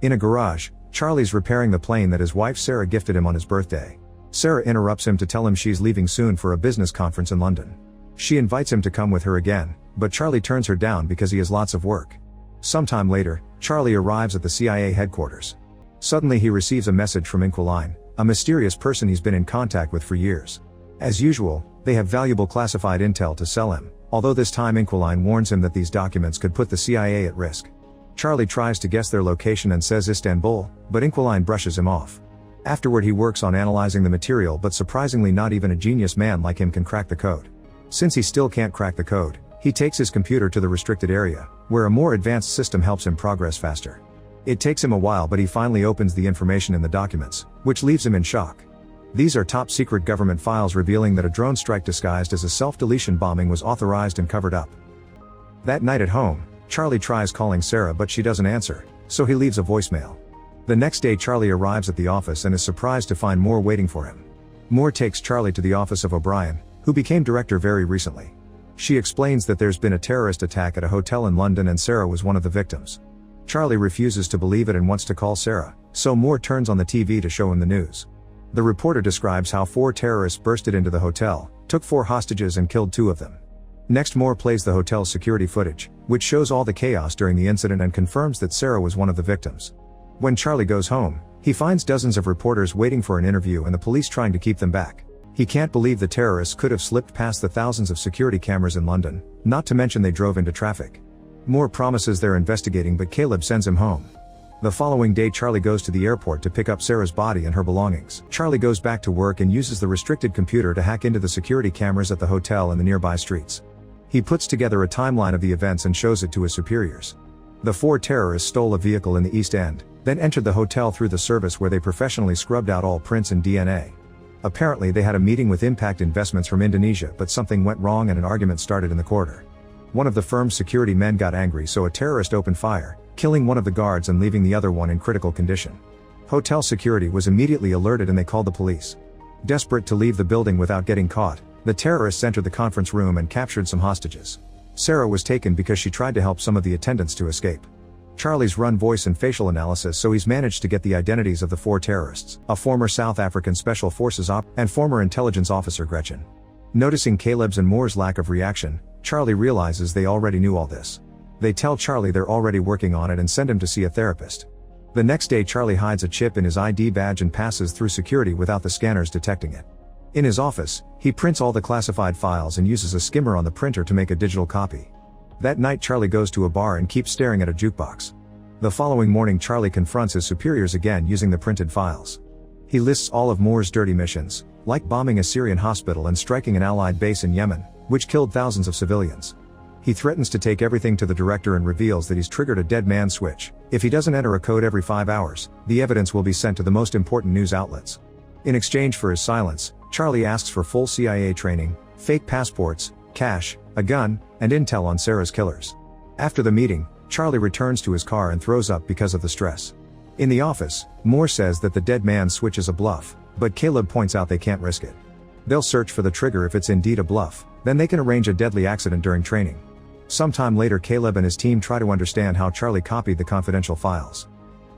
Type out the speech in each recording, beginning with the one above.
In a garage, Charlie's repairing the plane that his wife Sarah gifted him on his birthday. Sarah interrupts him to tell him she's leaving soon for a business conference in London. She invites him to come with her again, but Charlie turns her down because he has lots of work. Sometime later, Charlie arrives at the CIA headquarters. Suddenly he receives a message from Inquiline, a mysterious person he's been in contact with for years. As usual, they have valuable classified intel to sell him, although this time Inquiline warns him that these documents could put the CIA at risk. Charlie tries to guess their location and says Istanbul, but Inquiline brushes him off. Afterward he works on analyzing the material, but surprisingly not even a genius man like him can crack the code. Since he still can't crack the code, he takes his computer to the restricted area, where a more advanced system helps him progress faster. It takes him a while, but he finally opens the information in the documents, which leaves him in shock. These are top secret government files revealing that a drone strike disguised as a self-deletion bombing was authorized and covered up. That night at home, Charlie tries calling Sarah, but she doesn't answer, so he leaves a voicemail. The next day Charlie arrives at the office and is surprised to find Moore waiting for him. Moore takes Charlie to the office of O'Brien, who became director very recently. She explains that there's been a terrorist attack at a hotel in London and Sarah was one of the victims. Charlie refuses to believe it and wants to call Sarah, so Moore turns on the TV to show him the news. The reporter describes how 4 terrorists bursted into the hotel, took 4 hostages and killed 2 of them. Next, Moore plays the hotel's security footage, which shows all the chaos during the incident and confirms that Sarah was one of the victims. When Charlie goes home, he finds dozens of reporters waiting for an interview and the police trying to keep them back. He can't believe the terrorists could have slipped past the thousands of security cameras in London, not to mention they drove into traffic. Moore promises they're investigating, but Caleb sends him home. The following day Charlie goes to the airport to pick up Sarah's body and her belongings. Charlie goes back to work and uses the restricted computer to hack into the security cameras at the hotel and the nearby streets. He puts together a timeline of the events and shows it to his superiors. The 4 terrorists stole a vehicle in the East End, then entered the hotel through the service where they professionally scrubbed out all prints and DNA. Apparently they had a meeting with Impact Investments from Indonesia, but something went wrong and an argument started in the corridor. One of the firm's security men got angry, so a terrorist opened fire, killing one of the guards and leaving the other one in critical condition. Hotel security was immediately alerted and they called the police. Desperate to leave the building without getting caught, the terrorists entered the conference room and captured some hostages. Sarah was taken because she tried to help some of the attendants to escape. Charlie's run voice and facial analysis, so he's managed to get the identities of the 4 terrorists, a former South African Special Forces and former intelligence officer Gretchen. Noticing Caleb's and Moore's lack of reaction, Charlie realizes they already knew all this. They tell Charlie they're already working on it and send him to see a therapist. The next day Charlie hides a chip in his ID badge and passes through security without the scanners detecting it. In his office, he prints all the classified files and uses a skimmer on the printer to make a digital copy. That night Charlie goes to a bar and keeps staring at a jukebox. The following morning Charlie confronts his superiors again using the printed files. He lists all of Moore's dirty missions, like bombing a Syrian hospital and striking an Allied base in Yemen, which killed thousands of civilians. He threatens to take everything to the director and reveals that he's triggered a dead man switch. If he doesn't enter a code every 5 hours, the evidence will be sent to the most important news outlets. In exchange for his silence, Charlie asks for full CIA training, fake passports, cash, a gun, and intel on Sarah's killers. After the meeting, Charlie returns to his car and throws up because of the stress. In the office, Moore says that the dead man switch is a bluff, but Caleb points out they can't risk it. They'll search for the trigger if it's indeed a bluff, then they can arrange a deadly accident during training. Sometime later Caleb and his team try to understand how Charlie copied the confidential files.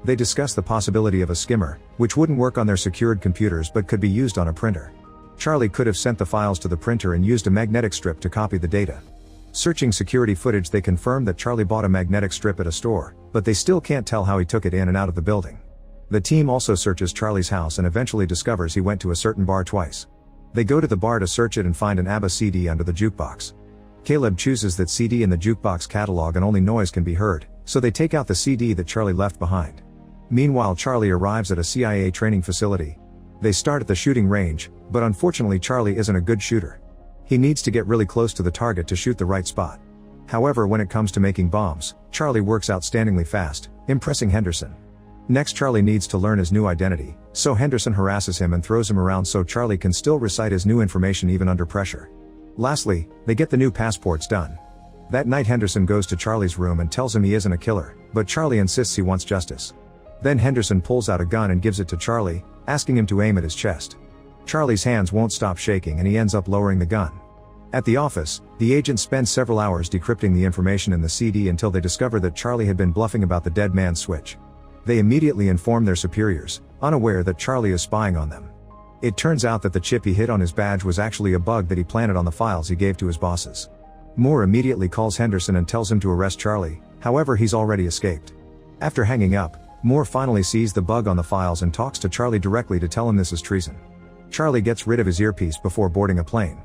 They discuss the possibility of a skimmer, which wouldn't work on their secured computers but could be used on a printer. Charlie could have sent the files to the printer and used a magnetic strip to copy the data. Searching security footage they confirm that Charlie bought a magnetic strip at a store, but they still can't tell how he took it in and out of the building. The team also searches Charlie's house and eventually discovers he went to a certain bar twice. They go to the bar to search it and find an ABBA CD under the jukebox. Caleb chooses that CD in the jukebox catalog and only noise can be heard, so they take out the CD that Charlie left behind. Meanwhile Charlie arrives at a CIA training facility. They start at the shooting range, but unfortunately Charlie isn't a good shooter. He needs to get really close to the target to shoot the right spot. However, when it comes to making bombs, Charlie works outstandingly fast, impressing Henderson. Next Charlie needs to learn his new identity, so Henderson harasses him and throws him around so Charlie can still recite his new information even under pressure. Lastly, they get the new passports done. That night Henderson goes to Charlie's room and tells him he isn't a killer, but Charlie insists he wants justice. Then Henderson pulls out a gun and gives it to Charlie, asking him to aim at his chest. Charlie's hands won't stop shaking and he ends up lowering the gun. At the office, the agents spend several hours decrypting the information in the CD until they discover that Charlie had been bluffing about the dead man's switch. They immediately inform their superiors, unaware that Charlie is spying on them. It turns out that the chip he hid on his badge was actually a bug that he planted on the files he gave to his bosses. Moore immediately calls Henderson and tells him to arrest Charlie, however he's already escaped. After hanging up, Moore finally sees the bug on the files and talks to Charlie directly to tell him this is treason. Charlie gets rid of his earpiece before boarding a plane.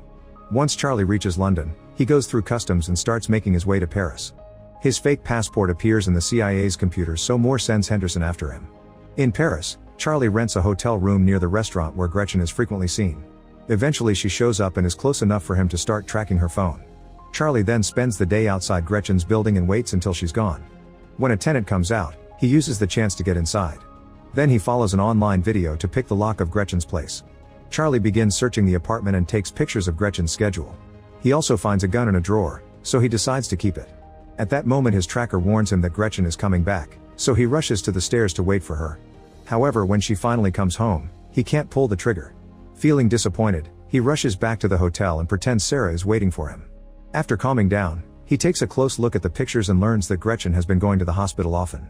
Once Charlie reaches London, he goes through customs and starts making his way to Paris. His fake passport appears in the CIA's computer, so Moore sends Henderson after him. In Paris, Charlie rents a hotel room near the restaurant where Gretchen is frequently seen. Eventually she shows up and is close enough for him to start tracking her phone. Charlie then spends the day outside Gretchen's building and waits until she's gone. When a tenant comes out, he uses the chance to get inside. Then he follows an online video to pick the lock of Gretchen's place. Charlie begins searching the apartment and takes pictures of Gretchen's schedule. He also finds a gun in a drawer, so he decides to keep it. At that moment his tracker warns him that Gretchen is coming back, so he rushes to the stairs to wait for her. However, when she finally comes home, he can't pull the trigger. Feeling disappointed, he rushes back to the hotel and pretends Sarah is waiting for him. After calming down, he takes a close look at the pictures and learns that Gretchen has been going to the hospital often.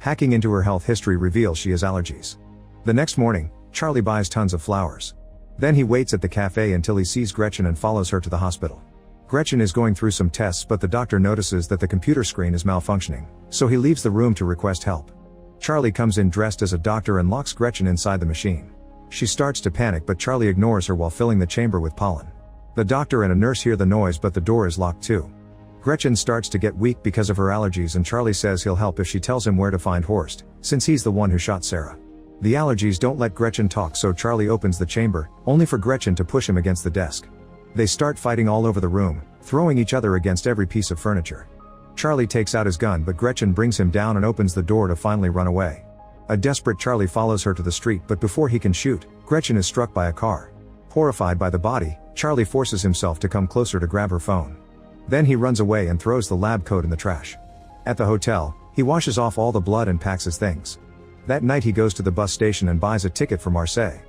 Hacking into her health history reveals she has allergies. The next morning, Charlie buys tons of flowers. Then he waits at the cafe until he sees Gretchen and follows her to the hospital. Gretchen is going through some tests, but the doctor notices that the computer screen is malfunctioning, so he leaves the room to request help. Charlie comes in dressed as a doctor and locks Gretchen inside the machine. She starts to panic, but Charlie ignores her while filling the chamber with pollen. The doctor and a nurse hear the noise, but the door is locked too. Gretchen starts to get weak because of her allergies, and Charlie says he'll help if she tells him where to find Horst, since he's the one who shot Sarah. The allergies don't let Gretchen talk, so Charlie opens the chamber, only for Gretchen to push him against the desk. They start fighting all over the room, throwing each other against every piece of furniture. Charlie takes out his gun, but Gretchen brings him down and opens the door to finally run away. A desperate Charlie follows her to the street, but before he can shoot, Gretchen is struck by a car. Horrified by the body, Charlie forces himself to come closer to grab her phone. Then he runs away and throws the lab coat in the trash. At the hotel, he washes off all the blood and packs his things. That night he goes to the bus station and buys a ticket for Marseille.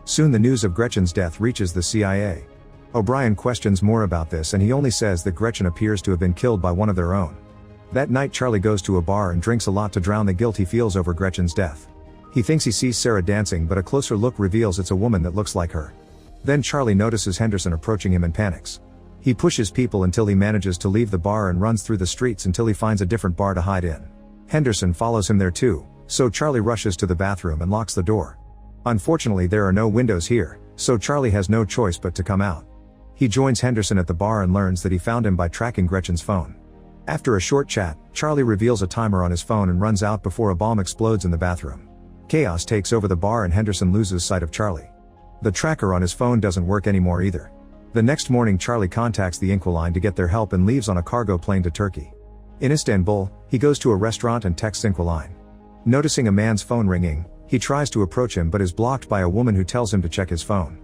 Soon the news of Gretchen's death reaches the CIA. O'Brien questions more about this, and he only says that Gretchen appears to have been killed by one of their own. That night Charlie goes to a bar and drinks a lot to drown the guilt he feels over Gretchen's death. He thinks he sees Sarah dancing, but a closer look reveals it's a woman that looks like her. Then Charlie notices Henderson approaching him and panics. He pushes people until he manages to leave the bar and runs through the streets until he finds a different bar to hide in. Henderson follows him there too, so Charlie rushes to the bathroom and locks the door. Unfortunately there are no windows here, so Charlie has no choice but to come out. He joins Henderson at the bar and learns that he found him by tracking Gretchen's phone. After a short chat, Charlie reveals a timer on his phone and runs out before a bomb explodes in the bathroom. Chaos takes over the bar and Henderson loses sight of Charlie. The tracker on his phone doesn't work anymore either. The next morning Charlie contacts the Inquiline to get their help and leaves on a cargo plane to Turkey. In Istanbul, he goes to a restaurant and texts Inquiline. Noticing a man's phone ringing, he tries to approach him but is blocked by a woman who tells him to check his phone.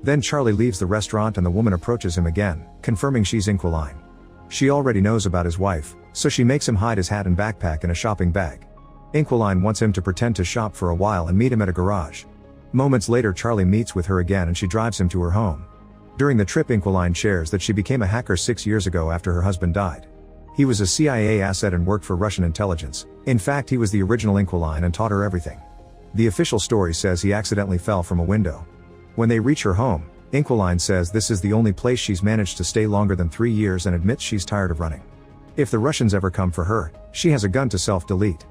Then Charlie leaves the restaurant and the woman approaches him again, confirming she's Inquiline. She already knows about his wife, so she makes him hide his hat and backpack in a shopping bag. Inquiline wants him to pretend to shop for a while and meet him at a garage. Moments later Charlie meets with her again and she drives him to her home. During the trip Inquiline shares that she became a hacker 6 years ago after her husband died. He was a CIA asset and worked for Russian intelligence. In fact, he was the original Inquiline and taught her everything. The official story says he accidentally fell from a window. When they reach her home, Inquiline says this is the only place she's managed to stay longer than 3 years and admits she's tired of running. If the Russians ever come for her, she has a gun to self-delete.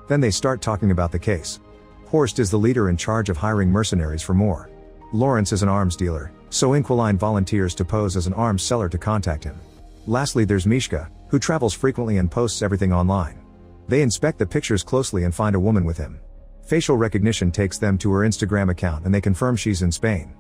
Then they start talking about the case. Horst is the leader in charge of hiring mercenaries for Moore. Lawrence is an arms dealer, so Inquiline volunteers to pose as an arms seller to contact him. Lastly there's Mishka, who travels frequently and posts everything online. They inspect the pictures closely and find a woman with him. Facial recognition takes them to her Instagram account and they confirm she's in Spain.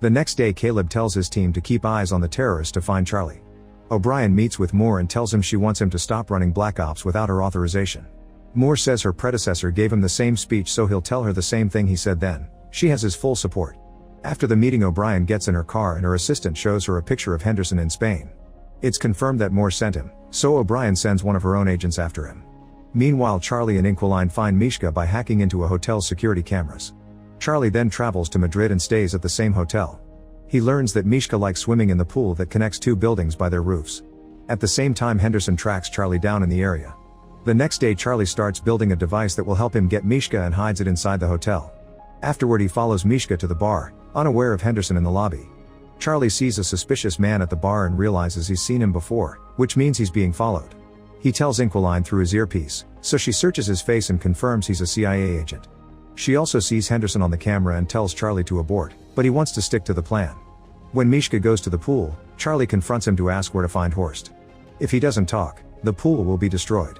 The next day Caleb tells his team to keep eyes on the terrorists to find Charlie. O'Brien meets with Moore and tells him she wants him to stop running Black Ops without her authorization. Moore says her predecessor gave him the same speech, so he'll tell her the same thing he said then. She has his full support. After the meeting O'Brien gets in her car and her assistant shows her a picture of Henderson in Spain. It's confirmed that Moore sent him, so O'Brien sends one of her own agents after him. Meanwhile Charlie and Inquiline find Mishka by hacking into a hotel's security cameras. Charlie then travels to Madrid and stays at the same hotel. He learns that Mishka likes swimming in the pool that connects two buildings by their roofs. At the same time Henderson tracks Charlie down in the area. The next day Charlie starts building a device that will help him get Mishka and hides it inside the hotel. Afterward he follows Mishka to the bar, unaware of Henderson in the lobby. Charlie sees a suspicious man at the bar and realizes he's seen him before, which means he's being followed. He tells Inquiline through his earpiece, so she searches his face and confirms he's a CIA agent. She also sees Henderson on the camera and tells Charlie to abort, but he wants to stick to the plan. When Mishka goes to the pool, Charlie confronts him to ask where to find Horst. If he doesn't talk, the pool will be destroyed.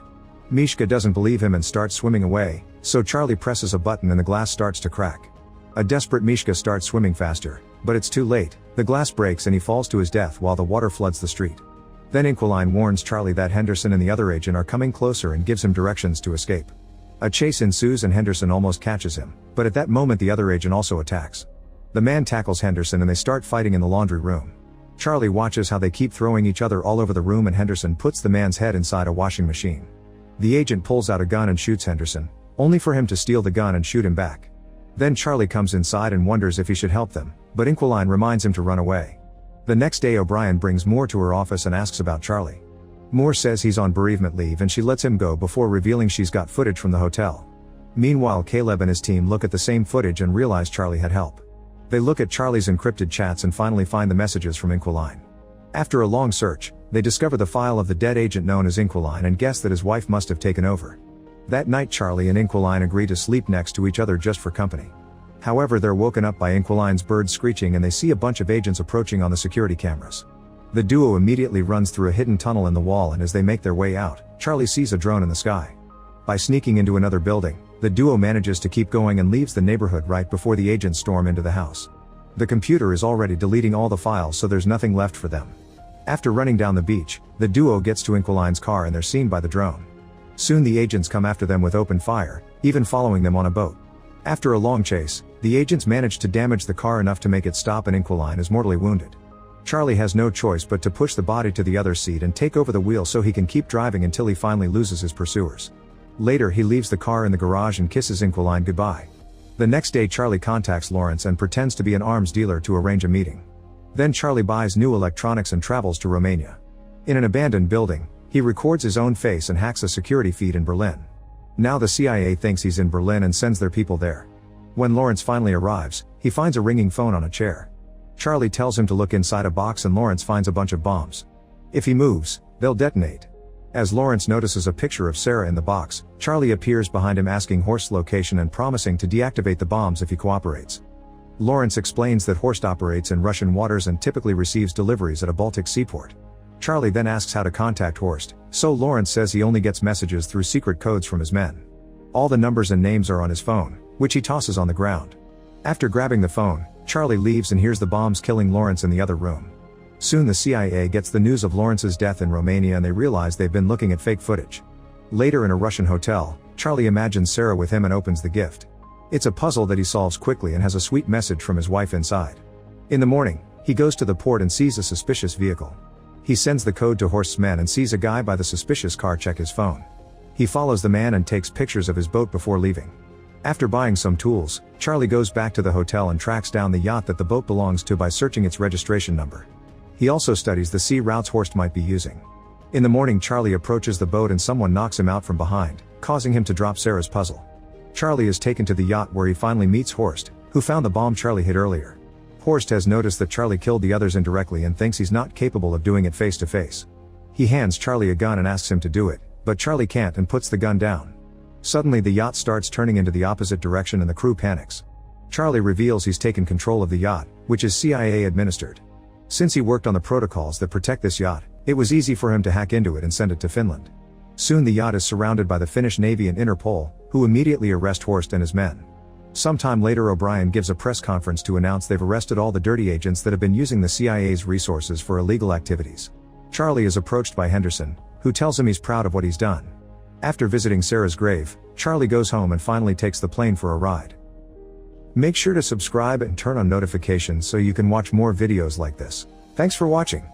Mishka doesn't believe him and starts swimming away, so Charlie presses a button and the glass starts to crack. A desperate Mishka starts swimming faster, but it's too late, the glass breaks and he falls to his death while the water floods the street. Then Inquiline warns Charlie that Henderson and the other agent are coming closer and gives him directions to escape. A chase ensues and Henderson almost catches him, but at that moment the other agent also attacks. The man tackles Henderson and they start fighting in the laundry room. Charlie watches how they keep throwing each other all over the room and Henderson puts the man's head inside a washing machine. The agent pulls out a gun and shoots Henderson, only for him to steal the gun and shoot him back. Then Charlie comes inside and wonders if he should help them, but Inquiline reminds him to run away. The next day O'Brien brings Moore to her office and asks about Charlie. Moore says he's on bereavement leave and she lets him go before revealing she's got footage from the hotel. Meanwhile Caleb and his team look at the same footage and realize Charlie had help. They look at Charlie's encrypted chats and finally find the messages from Inquiline. After a long search, they discover the file of the dead agent known as Inquiline and guess that his wife must have taken over. That night Charlie and Inquiline agree to sleep next to each other just for company. However, they're woken up by Inquiline's bird screeching and they see a bunch of agents approaching on the security cameras. The duo immediately runs through a hidden tunnel in the wall and as they make their way out, Charlie sees a drone in the sky. By sneaking into another building, the duo manages to keep going and leaves the neighborhood right before the agents storm into the house. The computer is already deleting all the files so there's nothing left for them. After running down the beach, the duo gets to Inquiline's car and they're seen by the drone. Soon the agents come after them with open fire, even following them on a boat. After a long chase, the agents manage to damage the car enough to make it stop and Inquiline is mortally wounded. Charlie has no choice but to push the body to the other seat and take over the wheel so he can keep driving until he finally loses his pursuers. Later he leaves the car in the garage and kisses Inquiline goodbye. The next day Charlie contacts Lawrence and pretends to be an arms dealer to arrange a meeting. Then Charlie buys new electronics and travels to Romania. In an abandoned building, he records his own face and hacks a security feed in Berlin. Now the CIA thinks he's in Berlin and sends their people there. When Lawrence finally arrives, he finds a ringing phone on a chair. Charlie tells him to look inside a box and Lawrence finds a bunch of bombs. If he moves, they'll detonate. As Lawrence notices a picture of Sarah in the box, Charlie appears behind him asking Horst's location and promising to deactivate the bombs if he cooperates. Lawrence explains that Horst operates in Russian waters and typically receives deliveries at a Baltic seaport. Charlie then asks how to contact Horst, so Lawrence says he only gets messages through secret codes from his men. All the numbers and names are on his phone, which he tosses on the ground. After grabbing the phone, Charlie leaves and hears the bombs killing Lawrence in the other room. Soon the CIA gets the news of Lawrence's death in Romania and they realize they've been looking at fake footage. Later in a Russian hotel, Charlie imagines Sarah with him and opens the gift. It's a puzzle that he solves quickly and has a sweet message from his wife inside. In the morning, he goes to the port and sees a suspicious vehicle. He sends the code to Horst's men and sees a guy by the suspicious car check his phone. He follows the man and takes pictures of his boat before leaving. After buying some tools, Charlie goes back to the hotel and tracks down the yacht that the boat belongs to by searching its registration number. He also studies the sea routes Horst might be using. In the morning Charlie approaches the boat and someone knocks him out from behind, causing him to drop Sarah's puzzle. Charlie is taken to the yacht where he finally meets Horst, who found the bomb Charlie hid earlier. Horst has noticed that Charlie killed the others indirectly and thinks he's not capable of doing it face to face. He hands Charlie a gun and asks him to do it, but Charlie can't and puts the gun down. Suddenly the yacht starts turning into the opposite direction and the crew panics. Charlie reveals he's taken control of the yacht, which is CIA administered. Since he worked on the protocols that protect this yacht, it was easy for him to hack into it and send it to Finland. Soon the yacht is surrounded by the Finnish Navy and Interpol, who immediately arrest Horst and his men. Sometime later O'Brien gives a press conference to announce they've arrested all the dirty agents that have been using the CIA's resources for illegal activities. Charlie is approached by Henderson, who tells him he's proud of what he's done. After visiting Sarah's grave, Charlie goes home and finally takes the plane for a ride. Make sure to subscribe and turn on notifications so you can watch more videos like this. Thanks for watching.